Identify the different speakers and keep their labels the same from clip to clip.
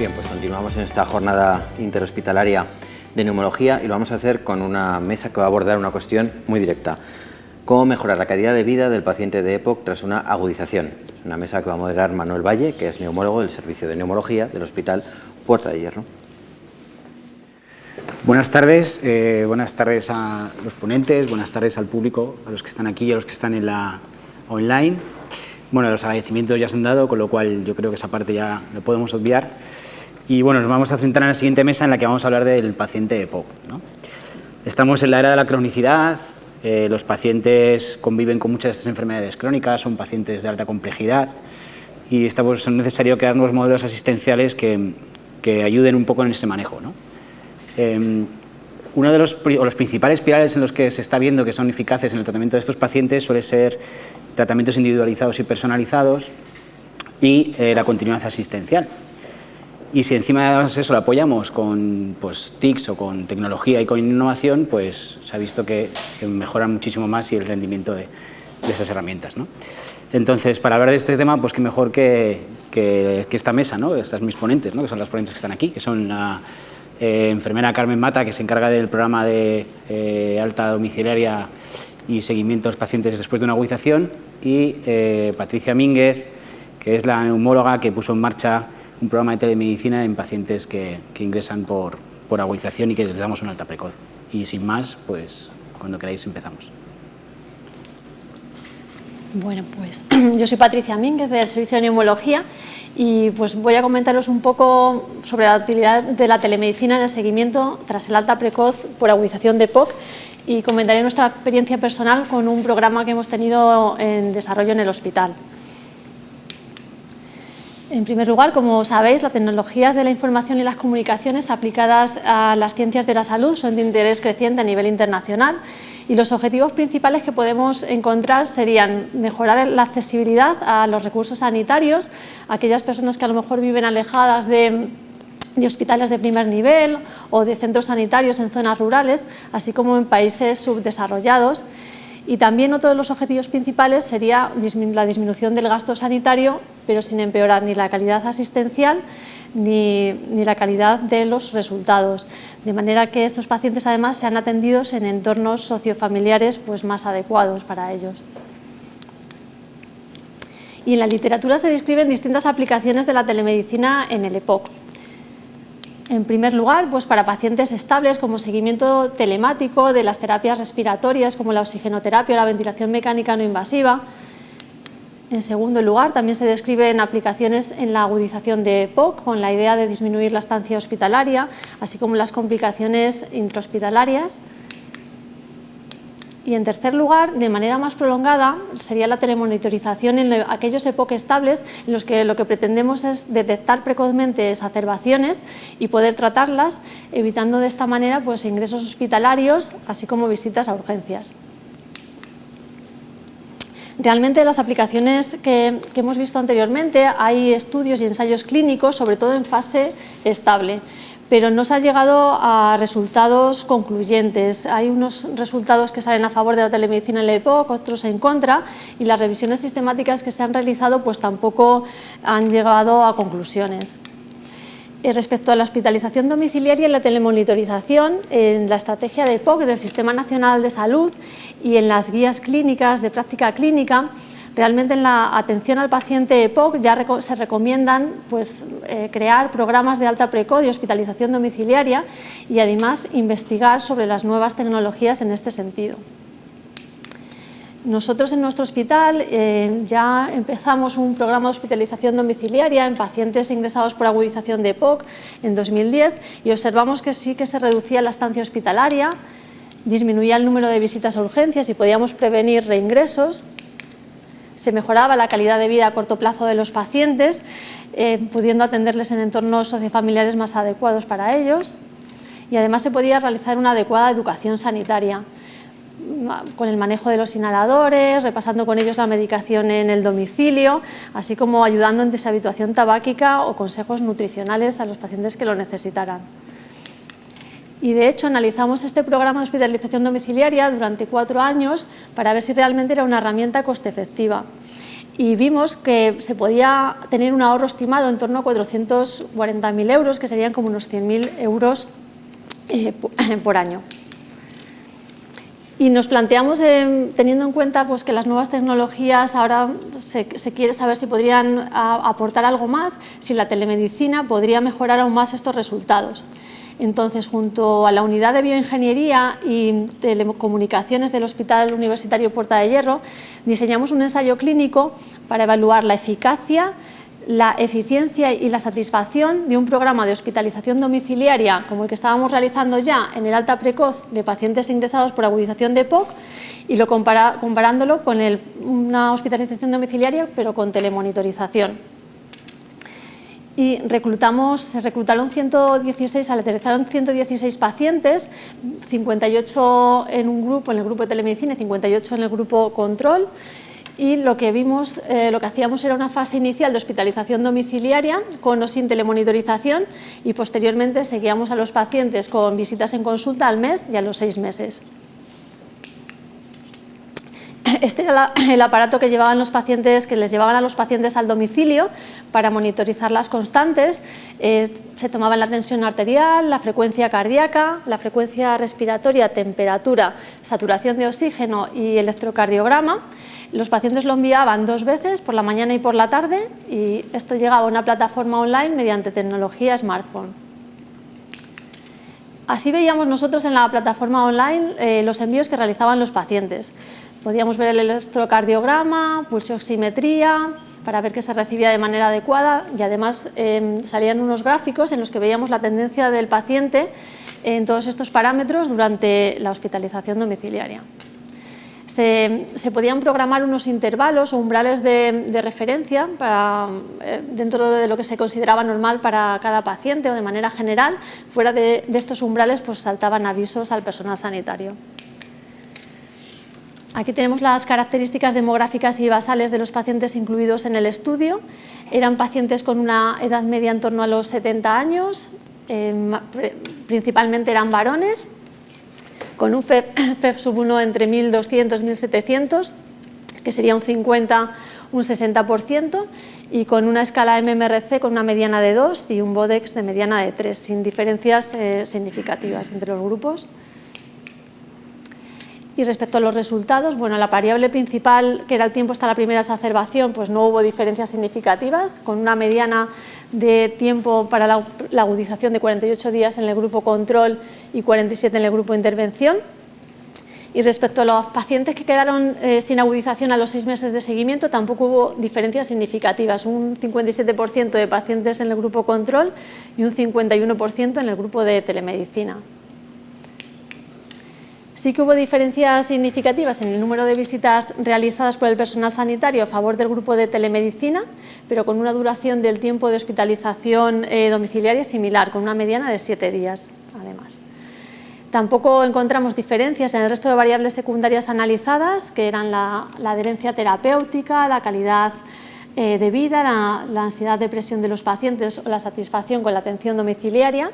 Speaker 1: Bien, pues continuamos en esta jornada interhospitalaria de neumología y lo vamos a hacer con una mesa que va a abordar una cuestión muy directa. ¿Cómo mejorar la calidad de vida del paciente de EPOC tras una agudización? Es una mesa que va a moderar Manuel Valle, que es neumólogo del Servicio de Neumología del Hospital Puerta de Hierro.
Speaker 2: Buenas tardes a los ponentes, buenas tardes al público, a los que están aquí y a los que están en la online. Bueno, los agradecimientos ya se han dado, con lo cual yo creo que esa parte ya lo podemos obviar. Y bueno, nos vamos a centrar en la siguiente mesa en la que vamos a hablar del paciente EPOC, ¿no? Estamos en la era de la cronicidad, los pacientes conviven con muchas de estas enfermedades crónicas, son pacientes de alta complejidad y es necesario crear nuevos modelos asistenciales que ayuden un poco en ese manejo, ¿no? Uno de los principales pilares en los que se está viendo que son eficaces en el tratamiento de estos pacientes suele ser tratamientos individualizados y personalizados y la continuidad asistencial. Y si encima de eso lo apoyamos con TICs o con tecnología y con innovación, pues se ha visto que mejoran muchísimo más y el rendimiento de esas herramientas, ¿no? Entonces, para hablar de este tema, pues qué mejor que esta mesa, ¿no? Estas mis ponentes, ¿no? Que son las ponentes que están aquí, que son la enfermera Carmen Mata, que se encarga del programa de alta domiciliaria y seguimiento a los pacientes después de una agudización, y Patricia Mínguez, que es la neumóloga que puso en marcha un programa de telemedicina en pacientes que ingresan por agudización y que les damos una alta precoz. Y sin más, pues cuando queráis empezamos.
Speaker 3: Bueno, pues yo soy Patricia Mínguez del Servicio de Neumología y pues voy a comentaros un poco sobre la utilidad de la telemedicina en el seguimiento tras el alta precoz por agudización de EPOC y comentaré nuestra experiencia personal con un programa que hemos tenido en desarrollo en el hospital. En primer lugar, como sabéis, las tecnologías de la información y las comunicaciones aplicadas a las ciencias de la salud son de interés creciente a nivel internacional y los objetivos principales que podemos encontrar serían mejorar la accesibilidad a los recursos sanitarios, a aquellas personas que a lo mejor viven alejadas de hospitales de primer nivel o de centros sanitarios en zonas rurales, así como en países subdesarrollados. Y también otro de los objetivos principales sería la disminución del gasto sanitario, pero sin empeorar ni la calidad asistencial ni la calidad de los resultados, de manera que estos pacientes además sean atendidos en entornos sociofamiliares pues, más adecuados para ellos. Y en la literatura se describen distintas aplicaciones de la telemedicina en el EPOC. En primer lugar, pues para pacientes estables como seguimiento telemático de las terapias respiratorias como la oxigenoterapia o la ventilación mecánica no invasiva. En segundo lugar, también se describen aplicaciones en la agudización de EPOC con la idea de disminuir la estancia hospitalaria, así como las complicaciones intrahospitalarias. Y en tercer lugar, de manera más prolongada, sería la telemonitorización en aquellos EPOC estables en los que lo que pretendemos es detectar precozmente exacerbaciones y poder tratarlas, evitando de esta manera pues, ingresos hospitalarios, así como visitas a urgencias. Realmente las aplicaciones que hemos visto anteriormente, hay estudios y ensayos clínicos, sobre todo en fase estable, pero no se ha llegado a resultados concluyentes. Hay unos resultados que salen a favor de la telemedicina en la EPOC, otros en contra, y las revisiones sistemáticas que se han realizado pues tampoco han llegado a conclusiones. Respecto a la hospitalización domiciliaria y la telemonitorización, en la estrategia de EPOC del Sistema Nacional de Salud y en las guías clínicas de práctica clínica, realmente en la atención al paciente EPOC ya se recomiendan pues, crear programas de alta precoz y hospitalización domiciliaria y además investigar sobre las nuevas tecnologías en este sentido. Nosotros en nuestro hospital ya empezamos un programa de hospitalización domiciliaria en pacientes ingresados por agudización de EPOC en 2010 y observamos que sí que se reducía la estancia hospitalaria, disminuía el número de visitas a urgencias y podíamos prevenir reingresos. Se mejoraba la calidad de vida a corto plazo de los pacientes, pudiendo atenderles en entornos sociofamiliares más adecuados para ellos, y además se podía realizar una adecuada educación sanitaria, con el manejo de los inhaladores, repasando con ellos la medicación en el domicilio, así como ayudando en deshabituación tabáquica o consejos nutricionales a los pacientes que lo necesitaran. Y de hecho analizamos este programa de hospitalización domiciliaria durante 4 años para ver si realmente era una herramienta coste efectiva. y vimos que se podía tener un ahorro estimado en torno a 440.000 euros, que serían como unos 100.000 euros por año. Y nos planteamos, teniendo en cuenta pues, que las nuevas tecnologías ahora se quiere saber si podrían aportar algo más, si la telemedicina podría mejorar aún más estos resultados. Entonces, junto a la unidad de bioingeniería y telecomunicaciones del Hospital Universitario Puerta de Hierro, diseñamos un ensayo clínico para evaluar la eficacia, la eficiencia y la satisfacción de un programa de hospitalización domiciliaria como el que estábamos realizando ya en el alta precoz de pacientes ingresados por agudización de EPOC y comparándolo con una hospitalización domiciliaria pero con telemonitorización. Y se reclutaron 116 pacientes, 58 en un grupo, en el grupo de telemedicina y 58 en el grupo control. Y lo que hacíamos era una fase inicial de hospitalización domiciliaria con o sin telemonitorización y posteriormente seguíamos a los pacientes con visitas en consulta al mes y a los 6 meses. Este era el aparato que les llevaban a los pacientes al domicilio para monitorizar las constantes. Se tomaban la tensión arterial, la frecuencia cardíaca, la frecuencia respiratoria, temperatura, saturación de oxígeno y electrocardiograma. Los pacientes lo enviaban 2 veces, por la mañana y por la tarde, y esto llegaba a una plataforma online mediante tecnología smartphone. Así veíamos nosotros en la plataforma online los envíos que realizaban los pacientes. Podíamos ver el electrocardiograma, pulsioximetría, para ver que se recibía de manera adecuada, y además salían unos gráficos en los que veíamos la tendencia del paciente en todos estos parámetros durante la hospitalización domiciliaria. Se podían programar unos intervalos o umbrales de referencia dentro de lo que se consideraba normal para cada paciente o de manera general. Fuera de estos umbrales pues saltaban avisos al personal sanitario. Aquí tenemos las características demográficas y basales de los pacientes incluidos en el estudio. Eran pacientes con una edad media en torno a los 70 años, principalmente eran varones, con un FEV sub 1 entre 1.200 y 1.700, que sería un 50, un 60%, y con una escala MMRC con una mediana de 2 y un BODEX de mediana de 3, sin diferencias significativas entre los grupos. Y respecto a los resultados, bueno, la variable principal, que era el tiempo hasta la primera exacerbación, pues no hubo diferencias significativas, con una mediana de tiempo para la agudización de 48 días en el grupo control y 47 en el grupo de intervención. Y respecto a los pacientes que quedaron sin agudización a los 6 meses de seguimiento, tampoco hubo diferencias significativas, un 57% de pacientes en el grupo control y un 51% en el grupo de telemedicina. Sí que hubo diferencias significativas en el número de visitas realizadas por el personal sanitario a favor del grupo de telemedicina, pero con una duración del tiempo de hospitalización domiciliaria similar, con una mediana de 7 días, además. Tampoco encontramos diferencias en el resto de variables secundarias analizadas, que eran la adherencia terapéutica, la calidad de vida, la ansiedad, depresión de los pacientes o la satisfacción con la atención domiciliaria.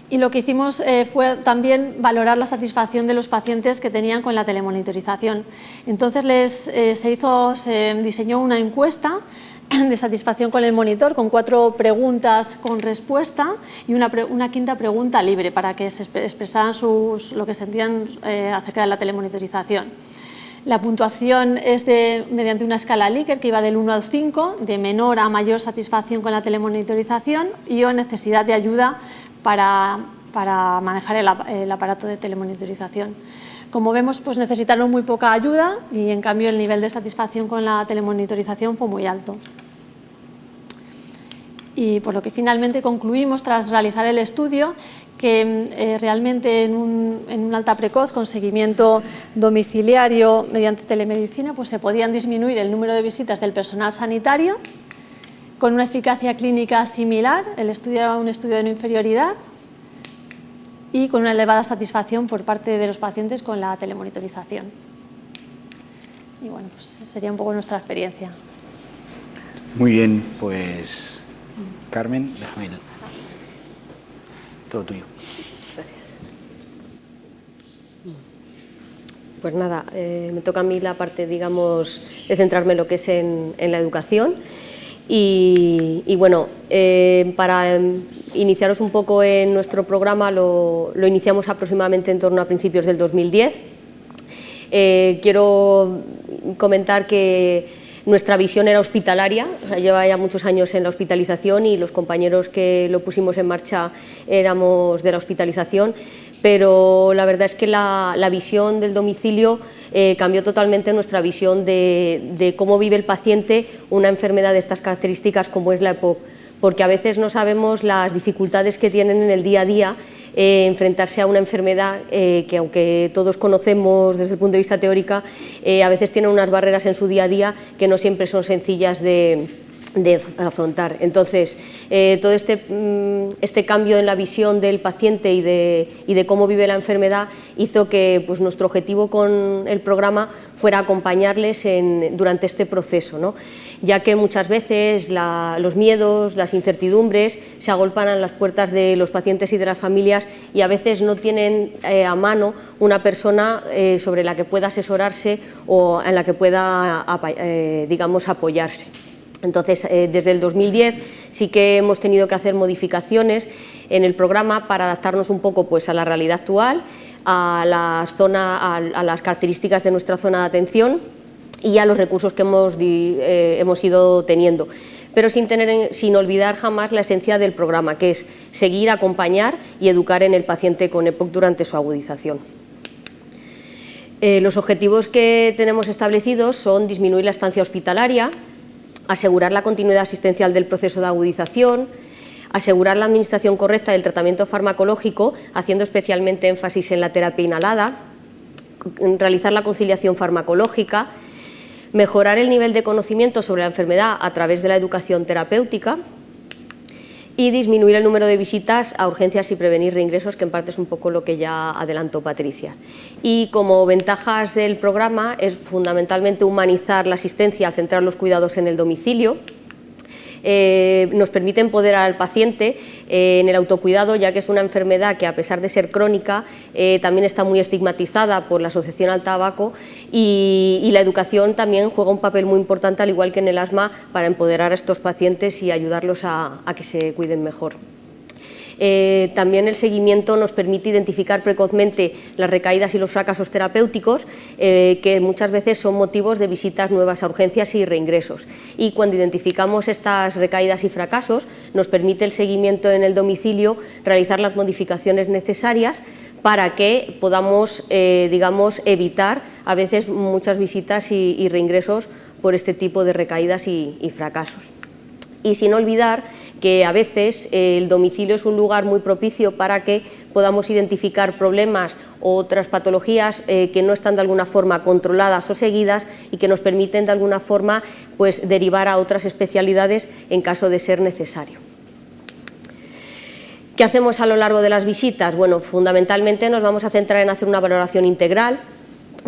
Speaker 3: Y lo que hicimos fue también valorar la satisfacción de los pacientes que tenían con la telemonitorización. Entonces se diseñó una encuesta de satisfacción con el monitor con 4 preguntas con respuesta y una quinta pregunta libre para que se expresaran lo que sentían acerca de la telemonitorización. La puntuación es mediante una escala Likert que iba del 1 al 5, de menor a mayor satisfacción con la telemonitorización y o necesidad de ayuda para manejar el aparato de telemonitorización. Como vemos, pues necesitaron muy poca ayuda y en cambio el nivel de satisfacción con la telemonitorización fue muy alto. Y por lo que finalmente concluimos tras realizar el estudio que realmente en un alta precoz con seguimiento domiciliario mediante telemedicina pues se podían disminuir el número de visitas del personal sanitario con una eficacia clínica similar. El estudio era un estudio de no inferioridad y con una elevada satisfacción por parte de los pacientes con la telemonitorización. Y bueno, pues sería un poco nuestra experiencia.
Speaker 2: Muy bien, pues Carmen, déjame ir. Todo tuyo.
Speaker 3: Gracias.
Speaker 4: Pues nada, me toca a mí la parte, digamos, de centrarme en lo que es en la educación. Y bueno, para iniciaros un poco en nuestro programa, lo iniciamos aproximadamente en torno a principios del 2010. Quiero comentar que nuestra visión era hospitalaria, o sea, lleva ya muchos años en la hospitalización y los compañeros que lo pusimos en marcha éramos de la hospitalización, pero la verdad es que la visión del domicilio cambió totalmente nuestra visión de cómo vive el paciente una enfermedad de estas características como es la EPOC, porque a veces no sabemos las dificultades que tienen en el día a día enfrentarse a una enfermedad que, aunque todos conocemos desde el punto de vista teórico, a veces tienen unas barreras en su día a día que no siempre son sencillas de afrontar. Entonces, todo este cambio en la visión del paciente y de cómo vive la enfermedad hizo que pues, nuestro objetivo con el programa fuera acompañarles durante este proceso, ¿no? Ya que muchas veces los miedos, las incertidumbres se agolpan a las puertas de los pacientes y de las familias y a veces no tienen a mano una persona sobre la que pueda asesorarse o en la que pueda digamos, apoyarse. Entonces, desde el 2010 sí que hemos tenido que hacer modificaciones en el programa para adaptarnos un poco pues, a la realidad actual, a las características de nuestra zona de atención y a los recursos que hemos ido teniendo, pero sin olvidar jamás la esencia del programa, que es seguir, acompañar y educar en el paciente con EPOC durante su agudización. Los objetivos que tenemos establecidos son disminuir la estancia hospitalaria, asegurar la continuidad asistencial del proceso de agudización, asegurar la administración correcta del tratamiento farmacológico, haciendo especialmente énfasis en la terapia inhalada, realizar la conciliación farmacológica, mejorar el nivel de conocimiento sobre la enfermedad a través de la educación terapéutica y disminuir el número de visitas a urgencias y prevenir reingresos, que en parte es un poco lo que ya adelantó Patricia. Y como ventajas del programa es fundamentalmente humanizar la asistencia, centrar los cuidados en el domicilio. Nos permite empoderar al paciente en el autocuidado, ya que es una enfermedad que, a pesar de ser crónica, también está muy estigmatizada por la asociación al tabaco y la educación también juega un papel muy importante, al igual que en el asma, para empoderar a estos pacientes y ayudarlos a que se cuiden mejor. También el seguimiento nos permite identificar precozmente las recaídas y los fracasos terapéuticos, que muchas veces son motivos de visitas nuevas a urgencias y reingresos. Y cuando identificamos estas recaídas y fracasos, nos permite el seguimiento en el domicilio, realizar las modificaciones necesarias para que podamos, digamos, evitar a veces muchas visitas y reingresos por este tipo de recaídas y fracasos. Y sin olvidar que a veces el domicilio es un lugar muy propicio para que podamos identificar problemas o otras patologías que no están de alguna forma controladas o seguidas y que nos permiten de alguna forma pues, derivar a otras especialidades en caso de ser necesario. ¿Qué hacemos a lo largo de las visitas? Bueno, fundamentalmente nos vamos a centrar en hacer una valoración integral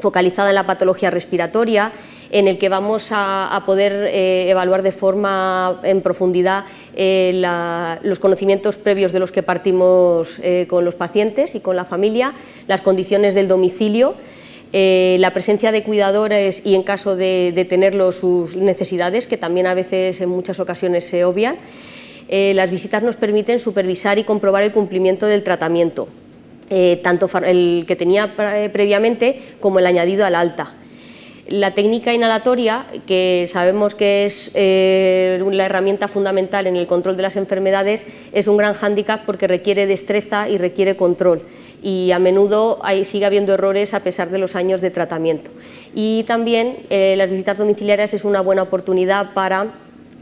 Speaker 4: focalizada en la patología respiratoria, en el que vamos a poder evaluar de forma en profundidad los conocimientos previos de los que partimos con los pacientes y con la familia, las condiciones del domicilio, la presencia de cuidadores y, en caso de tenerlo, sus necesidades, que también a veces en muchas ocasiones se obvian. Las visitas nos permiten supervisar y comprobar el cumplimiento del tratamiento, tanto el que tenía previamente como el añadido al alta. La técnica inhalatoria, que sabemos que es la herramienta fundamental en el control de las enfermedades, es un gran hándicap porque requiere destreza y requiere control, y a menudo sigue habiendo errores a pesar de los años de tratamiento. Y también las visitas domiciliarias es una buena oportunidad para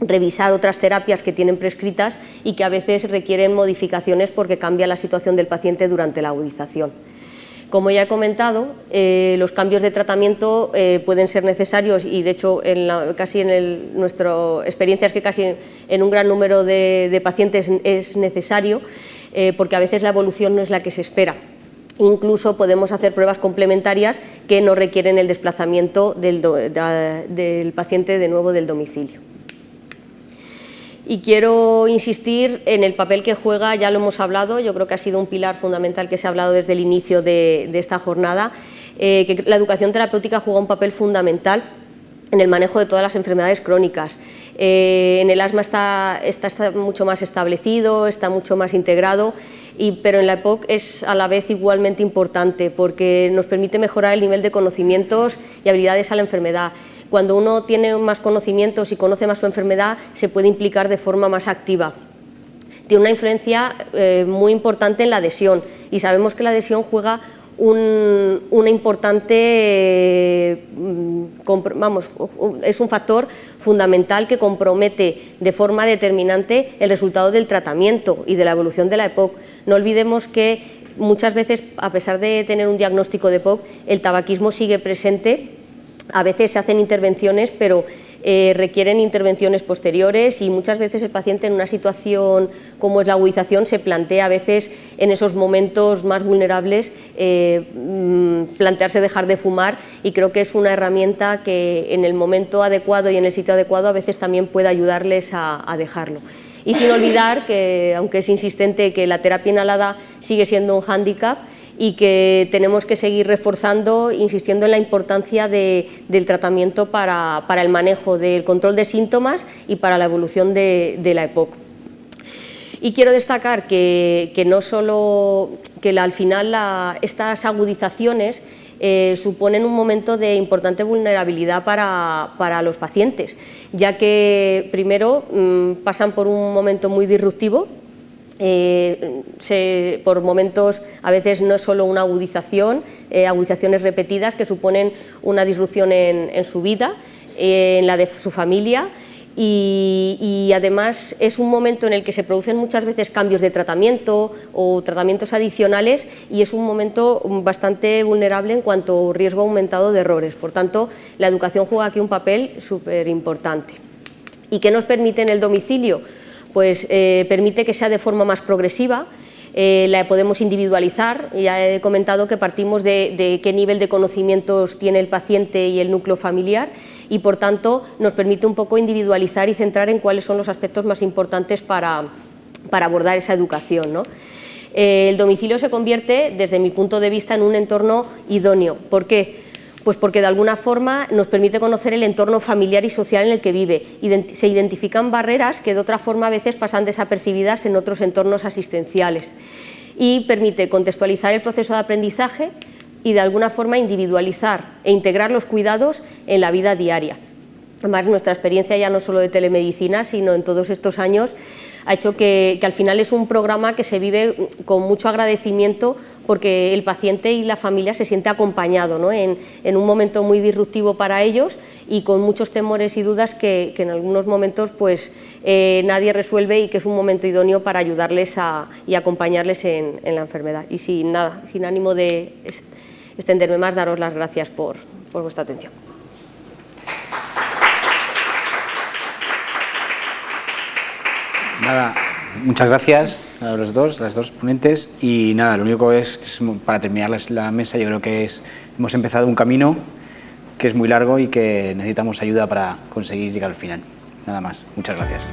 Speaker 4: revisar otras terapias que tienen prescritas y que a veces requieren modificaciones porque cambia la situación del paciente durante la agudización. Como ya he comentado, los cambios de tratamiento pueden ser necesarios y, de hecho, nuestra experiencia es que casi en un gran número de pacientes es necesario, porque a veces la evolución no es la que se espera. Incluso podemos hacer pruebas complementarias que no requieren el desplazamiento del paciente de nuevo del domicilio. Y quiero insistir en el papel que juega, ya lo hemos hablado, yo creo que ha sido un pilar fundamental que se ha hablado desde el inicio de esta jornada, que la educación terapéutica juega un papel fundamental en el manejo de todas las enfermedades crónicas. En el asma está mucho más establecido, está mucho más integrado, pero en la EPOC es a la vez igualmente importante porque nos permite mejorar el nivel de conocimientos y habilidades a la enfermedad. Cuando uno tiene más conocimientos y conoce más su enfermedad, se puede implicar de forma más activa. Tiene una influencia muy importante en la adhesión y sabemos que la adhesión juega una importante, es un factor fundamental que compromete de forma determinante el resultado del tratamiento y de la evolución de la EPOC. No olvidemos que muchas veces, a pesar de tener un diagnóstico de EPOC, el tabaquismo sigue presente. A veces se hacen intervenciones, pero requieren intervenciones posteriores y muchas veces el paciente en una situación como es la agudización se plantea a veces en esos momentos más vulnerables plantearse dejar de fumar, y creo que es una herramienta que en el momento adecuado y en el sitio adecuado a veces también puede ayudarles a dejarlo. Y sin olvidar que, aunque es insistente, que la terapia inhalada sigue siendo un hándicap y que tenemos que seguir reforzando, insistiendo en la importancia del tratamiento para el manejo del control de síntomas y para la evolución de la EPOC. Y quiero destacar que no solo que al final estas agudizaciones suponen un momento de importante vulnerabilidad para los pacientes, ya que primero pasan por un momento muy disruptivo. Por momentos, a veces no es solo una agudización, agudizaciones repetidas que suponen una disrupción en su vida, en la de su familia, y además es un momento en el que se producen muchas veces cambios de tratamiento o tratamientos adicionales, y es un momento bastante vulnerable en cuanto a riesgo aumentado de errores. Por tanto, la educación juega aquí un papel súper importante. ¿Y qué nos permite en el domicilio? Pues permite que sea de forma más progresiva, la podemos individualizar. Ya he comentado que partimos de qué nivel de conocimientos tiene el paciente y el núcleo familiar, y por tanto nos permite un poco individualizar y centrar en cuáles son los aspectos más importantes para abordar esa educación, ¿no? El domicilio se convierte, desde mi punto de vista, en un entorno idóneo. ¿Por qué? Pues porque de alguna forma nos permite conocer el entorno familiar y social en el que vive. Se identifican barreras que de otra forma a veces pasan desapercibidas en otros entornos asistenciales, y permite contextualizar el proceso de aprendizaje y de alguna forma individualizar e integrar los cuidados en la vida diaria. Además, nuestra experiencia ya no solo de telemedicina, sino en todos estos años, ha hecho que al final es un programa que se vive con mucho agradecimiento, porque el paciente y la familia se siente acompañado, ¿no? en un momento muy disruptivo para ellos y con muchos temores y dudas que en algunos momentos pues, nadie resuelve, y que es un momento idóneo para ayudarles y acompañarles en la enfermedad. Y sin ánimo de extenderme más, daros las gracias por vuestra atención.
Speaker 2: Nada, muchas gracias a las dos ponentes, y nada, lo único es para terminar la mesa, yo creo que hemos empezado un camino que es muy largo y que necesitamos ayuda para conseguir llegar al final. Nada más, muchas gracias.